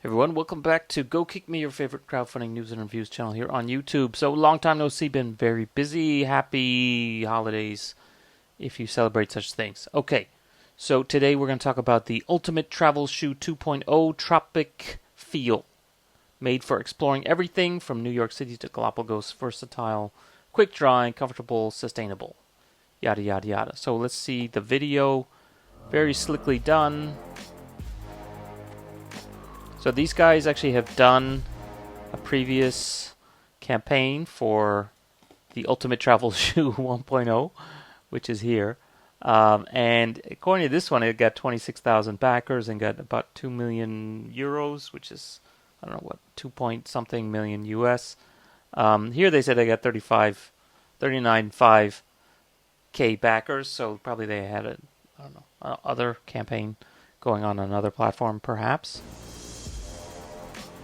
Everyone, welcome back to Gokickme, your favorite crowdfunding news and reviews channel here on YouTube. So, long time no see, been very busy. Happy holidays if you celebrate such things. Okay, so today we're going to talk about the Ultimate Travel Shoe 2.0 Tropicfeel, made for exploring everything from New York City to Galapagos, versatile, quick dry, comfortable, sustainable, yada yada yada. So let's see the video, very slickly done. So these guys actually have done a previous campaign for the Ultimate Travel Shoe 1.0, which is here. And according to this one, it got 26,000 backers and got about 2 million euros, which is, I don't know what, 2 point something million US. Here they said they got 39.5K backers, so probably they had other campaign going on another platform perhaps.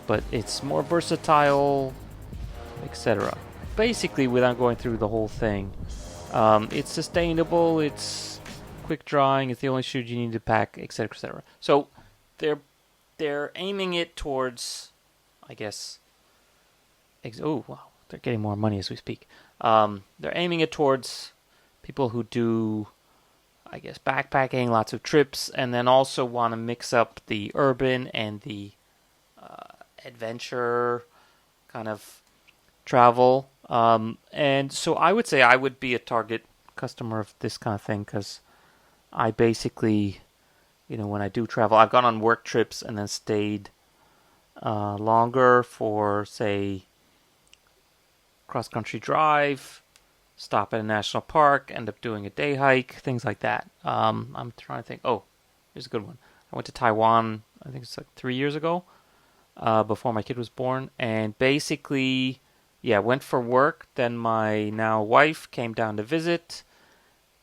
But it's more versatile, etc. Basically, without going through the whole thing, it's sustainable, it's quick drying, it's the only shoe you need to pack, etc., etc. So they're aiming it towards, I guess. Oh wow, they're getting more money as we speak. They're aiming it towards people who do, I guess, backpacking, lots of trips, and then also want to mix up the urban and the adventure kind of travel. And so I would say I would be a target customer of this kind of thing because I basically, when I do travel, I've gone on work trips and then stayed longer for, say, cross-country drive, stop at a national park, end up doing a day hike, things like that. I'm trying to think. Oh, here's a good one. I went to Taiwan, I think it's like 3 years ago, before my kid was born, and basically, went for work. Then my now wife came down to visit,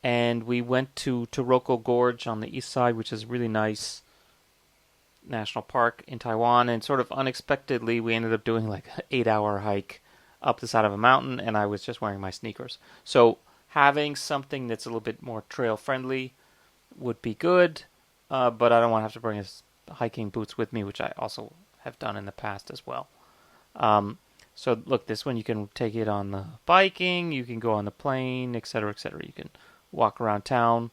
and we went to Taroko Gorge on the east side, which is a really nice national park in Taiwan. And sort of unexpectedly, we ended up doing like an 8-hour hike up the side of a mountain, and I was just wearing my sneakers. So having something that's a little bit more trail friendly would be good, but I don't want to have to bring hiking boots with me, which I also have done in the past as well. So look, this one you can take it on the biking, you can go on the plane, etc., etc. You can walk around town,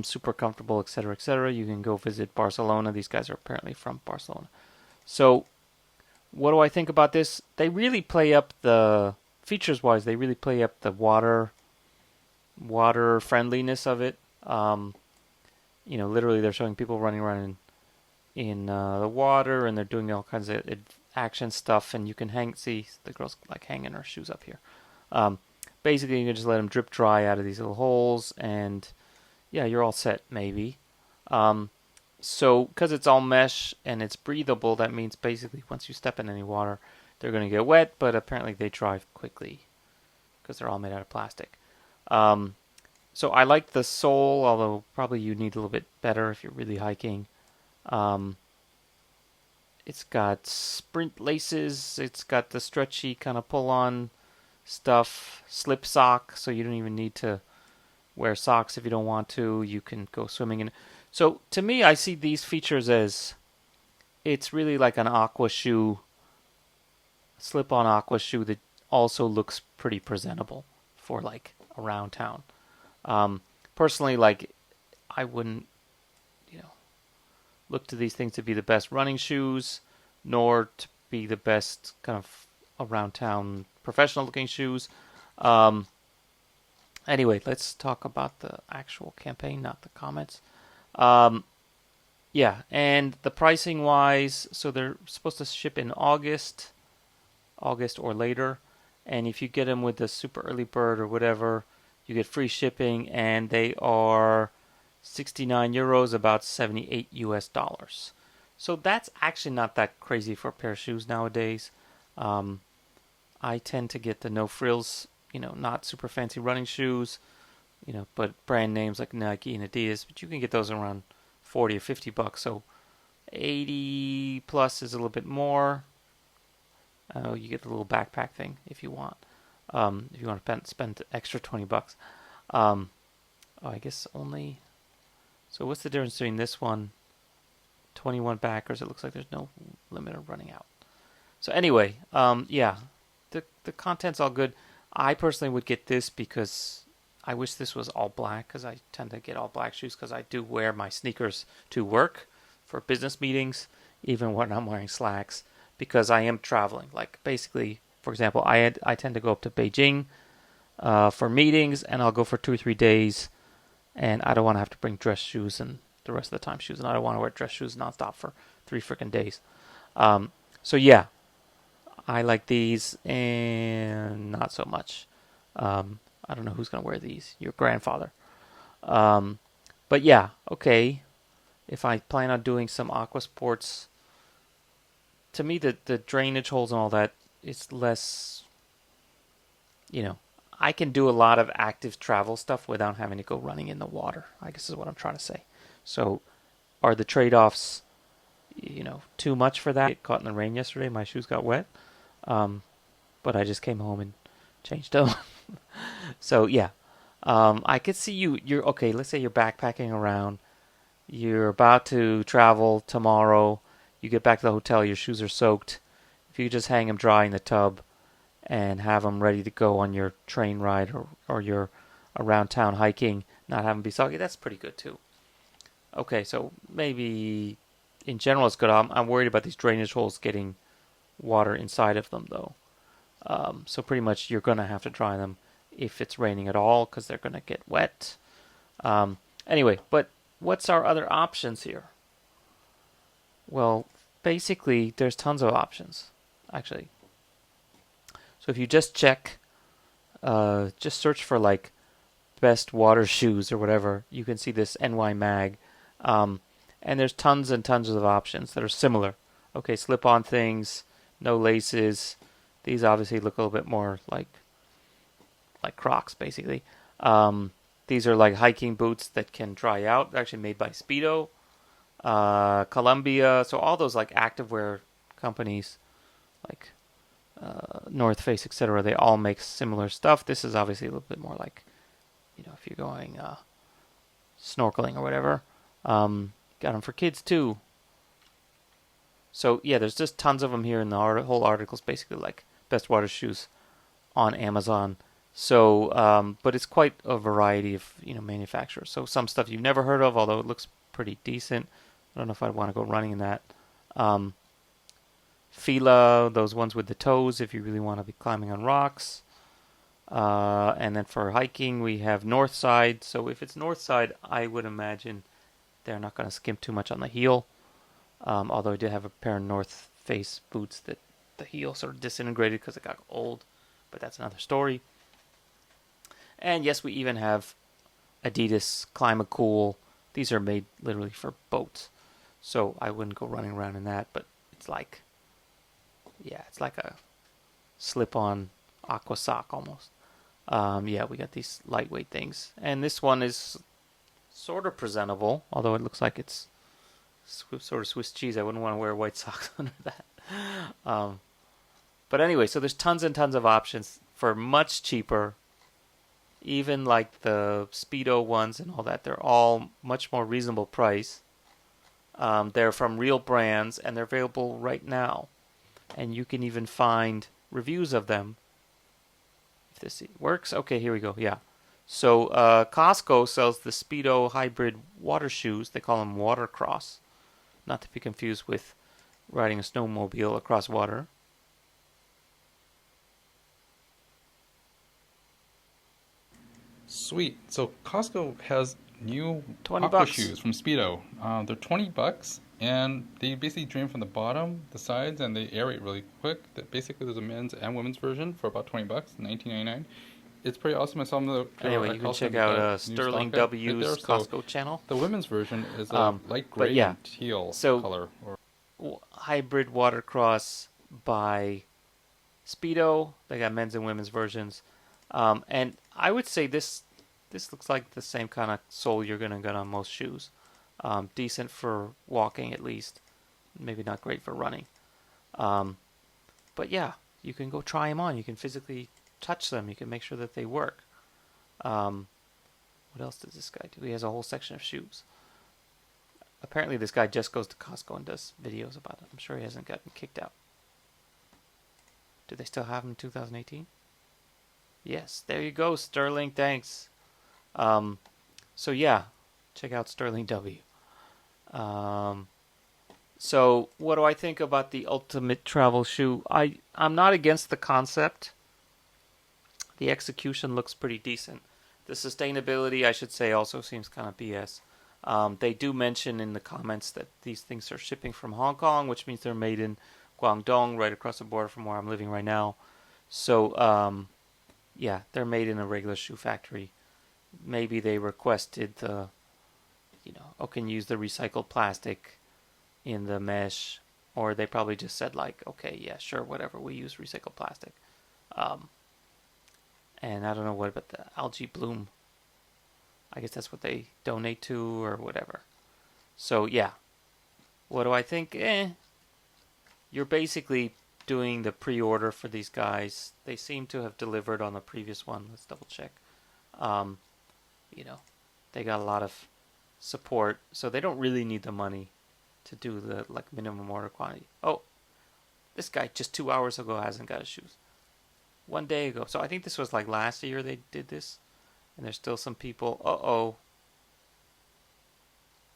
super comfortable, etc., etc. You can go visit Barcelona. These guys are apparently from Barcelona. So what do I think about this? They really play up the features-wise. They really play up the water friendliness of it. Literally they're showing people running around in the water, and they're doing all kinds of action stuff, and you can see the girl's like hanging her shoes up here. Basically, you can just let them drip dry out of these little holes, and you're all set, maybe. So, because it's all mesh and it's breathable, that means basically once you step in any water, they're going to get wet, but apparently they dry quickly because they're all made out of plastic. So I like the sole, although probably you need a little bit better if you're really hiking. It's got sprint laces. It's got the stretchy kind of pull-on stuff. Slip sock, so you don't even need to wear socks if you don't want to. You can go swimming in. So to me, I see these features as it's really like an aqua shoe, slip-on aqua shoe that also looks pretty presentable for like around town. Personally, like I wouldn't look to these things to be the best running shoes, nor to be the best kind of around town professional looking shoes. Anyway, let's talk about the actual campaign, not the comments. And the pricing wise, so they're supposed to ship in August or later. And if you get them with the super early bird or whatever, you get free shipping, and they are 69 euros, about 78 US dollars. So that's actually not that crazy for a pair of shoes nowadays. I tend to get the no frills, not super fancy running shoes, but brand names like Nike and Adidas, but you can get those around 40 or 50 bucks. So 80 plus is a little bit more. You get the little backpack thing if you want. If you want to spend extra 20 bucks. I guess only. So what's the difference between this one 21 backers. It looks like there's no limit of running out. So anyway, yeah, the content's all good. I personally would get this because I wish this was all black, because I tend to get all black shoes because I do wear my sneakers to work for business meetings, even when I'm wearing slacks, because I am traveling. Like basically, for example, I tend to go up to Beijing for meetings, and I'll go for 2 or 3 days, and I don't want to have to bring dress shoes and the rest of the time shoes, and I don't want to wear dress shoes nonstop for 3 freaking days. So yeah, I like these, and not so much. I don't know who's going to wear these. Your grandfather. But yeah, okay. If I plan on doing some aqua sports, to me the drainage holes and all that, it's less, you know, I can do a lot of active travel stuff without having to go running in the water, I guess is what I'm trying to say. So are the trade-offs, too much for that? I got caught in the rain yesterday. My shoes got wet. But I just came home and changed them. So yeah, I could see you're okay. Let's say you're backpacking around. You're about to travel tomorrow. You get back to the hotel. Your shoes are soaked. If you just hang them dry in the tub and have them ready to go on your train ride or your around town hiking, not have them be soggy, that's pretty good too. Okay, so maybe in general it's good. I'm worried about these drainage holes getting water inside of them though. So pretty much you're going to have to dry them if it's raining at all, because they're going to get wet. Anyway, but what's our other options here? Well, basically, there's tons of options, actually. So if you just check, just search for like best water shoes or whatever, you can see this NY Mag. And there's tons and tons of options that are similar. Okay, slip-on things, no laces. These obviously look a little bit more like Crocs, basically. These are like hiking boots that can dry out. They're actually made by Speedo, Columbia. So all those like activewear companies, like North Face, etc. They all make similar stuff. This is obviously a little bit more like, if you're going snorkeling or whatever. Got them for kids too. So yeah, there's just tons of them here, and the whole article is basically like best water shoes on Amazon. So, but it's quite a variety of manufacturers. So some stuff you've never heard of, although it looks pretty decent. I don't know if I'd want to go running in that. Fila, those ones with the toes, if you really want to be climbing on rocks. And then for hiking, we have Northside. So if it's Northside, I would imagine they're not going to skimp too much on the heel. Although I did have a pair of North Face boots that the heel sort of disintegrated because it got old, but that's another story. And yes, we even have Adidas Climacool. These are made literally for boats, so I wouldn't go running around in that, but it's like a slip-on aqua sock almost. Yeah, we got these lightweight things, and this one is sort of presentable, although it looks like it's sort of Swiss cheese. I wouldn't want to wear white socks under that. But anyway, so there's tons and tons of options for much cheaper. Even like the Speedo ones and all that, they're all much more reasonable price. They're from real brands, and they're available right now. And you can even find reviews of them. If this works, okay, here we go. Yeah. So Costco sells the Speedo hybrid water shoes. They call them Watercross, not to be confused with riding a snowmobile across water. Sweet. So Costco has new 20 aqua bucks. shoes from Speedo. They're $20, and they basically drain from the bottom, the sides, and they aerate really quick. That basically there's a men's and women's version for about $20, $19.99. It's pretty awesome. I saw them. Anyway, you can check out Sterling W's right Costco channel. The women's version is a light gray and teal color. Hybrid watercross by Speedo. They got men's and women's versions. And I would say this looks like the same kind of sole you're going to get on most shoes. Decent for walking at least. Maybe not great for running. But yeah, you can go try them on. You can physically touch them. You can make sure that they work. What else does this guy do? He has a whole section of shoes. Apparently, this guy just goes to Costco and does videos about it. I'm sure he hasn't gotten kicked out. Do they still have him in 2018? Yes, there you go, Sterling. Thanks. Um, so yeah, check out Sterling W. Um, so what do I think about the ultimate travel shoe? I'm not against the concept. The execution looks pretty decent. The sustainability, I should say, also seems kind of BS. They do mention in the comments that these things are shipping from Hong Kong, which means they're made in Guangdong, right across the border from where I'm living right now. So, yeah, they're made in a regular shoe factory. Maybe they requested oh, can you use the recycled plastic in the mesh, or they probably just said like, okay, yeah, sure, whatever, we use recycled plastic. Um, and I don't know what about the algae bloom. I guess that's what they donate to or whatever. So yeah, what do I think? You're basically doing the pre-order for these guys. They seem to have delivered on the previous one. Let's double check. Um, you know, they got a lot of support, so they don't really need the money to do the like minimum order quantity. Oh, this guy just 2 hours ago hasn't got his shoes. 1 day ago. So I think this was like last year they did this, and there's still some people.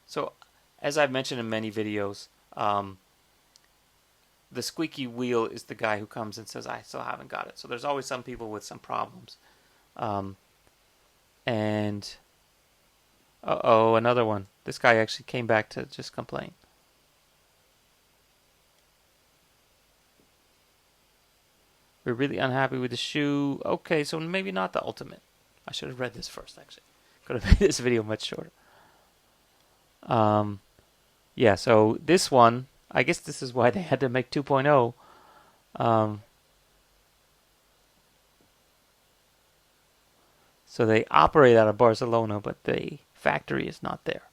So as I've mentioned in many videos, the squeaky wheel is the guy who comes and says, I still haven't got it. So there's always some people with some problems. And another one. This guy actually came back to just complain. We're really unhappy with the shoe. Okay, so maybe not the ultimate. I should have read this first, actually. Could have made this video much shorter. Yeah, so this one, I guess this is why they had to make 2.0. So they operate out of Barcelona, but the factory is not there.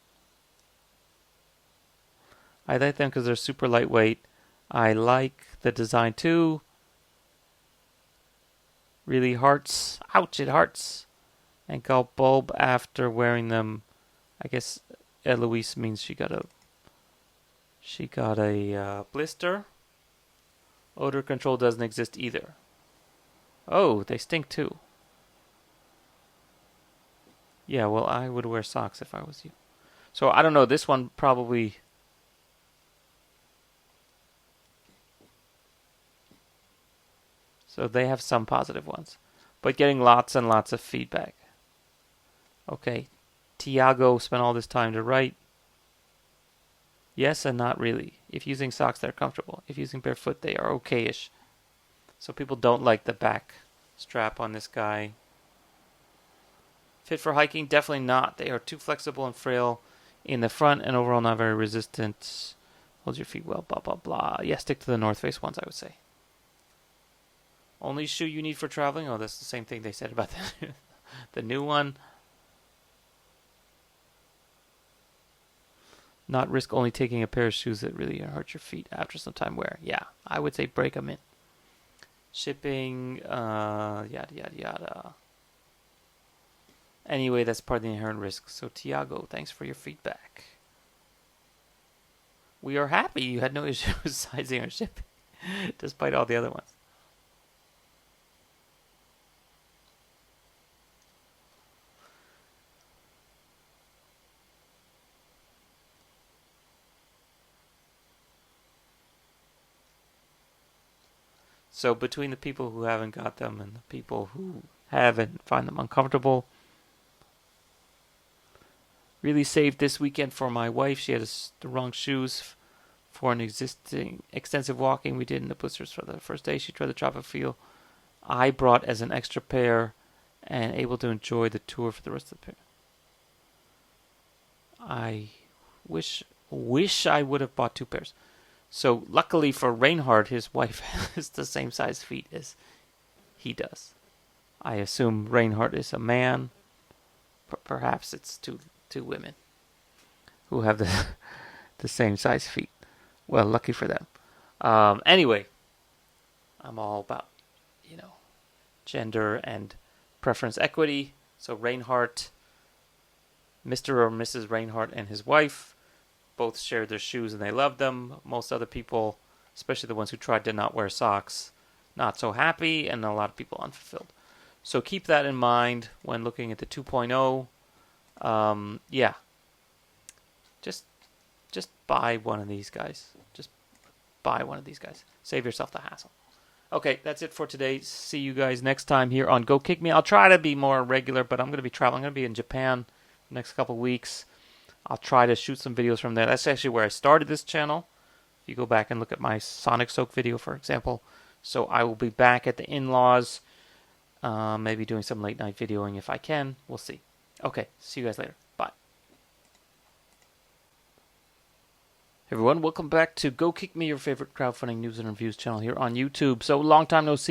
I like them because they're super lightweight. I like the design too. Really hurts. Ouch, it hurts. And got bulb after wearing them. I guess Eloise means she got a blister. Odor control doesn't exist either. Oh, they stink too. Yeah, well, I would wear socks if I was you. So I don't know. This one probably. So they have some positive ones, but getting lots and lots of feedback. Okay, Tiago spent all this time to write. Yes and not really. If using socks, they're comfortable. If using barefoot, they are okay-ish. So people don't like the back strap on this guy. Fit for hiking? Definitely not. They are too flexible and frail in the front and overall not very resistant. Hold your feet well, blah, blah, blah. Yeah, stick to the North Face ones, I would say. Only shoe you need for traveling? Oh, that's the same thing they said about the new one. Not risk only taking a pair of shoes that really hurt your feet after some time wear. Yeah, I would say break them in. Shipping, yada, yada, yada. Anyway, that's part of the inherent risk. So, Tiago, thanks for your feedback. We are happy you had no issues sizing or shipping, despite all the other ones. So between the people who haven't got them and the people who have and find them uncomfortable, really saved this weekend for my wife. She had the wrong shoes for an existing extensive walking we did in the blisters for the first day. She tried the Tropicfeel. I brought as an extra pair and able to enjoy the tour for the rest of the pair. I wish I would have bought two pairs. So luckily for Reinhardt, his wife has the same size feet as he does. I assume Reinhardt is a man. Perhaps it's two women who have the same size feet. Well, lucky for them. Anyway, I'm all about, gender and preference equity. So Reinhardt, Mr. or Mrs. Reinhardt and his wife both shared their shoes and they loved them. Most other people, especially the ones who tried to not wear socks, not so happy, and a lot of people unfulfilled. So keep that in mind when looking at the 2.0. Yeah, just buy one of these guys. Just buy one of these guys. Save yourself the hassle. Okay, that's it for today. See you guys next time here on Gokickme. I'll try to be more regular, but I'm going to be traveling. I'm going to be in Japan the next couple weeks. I'll try to shoot some videos from there. That's actually where I started this channel. If you go back and look at my Sonic Soak video, for example. So I will be back at the in-laws. Maybe doing some late night videoing if I can. We'll see. Okay, see you guys later. Bye. Hey everyone, welcome back to Gokickme, your favorite crowdfunding news and reviews channel here on YouTube. So long time no see.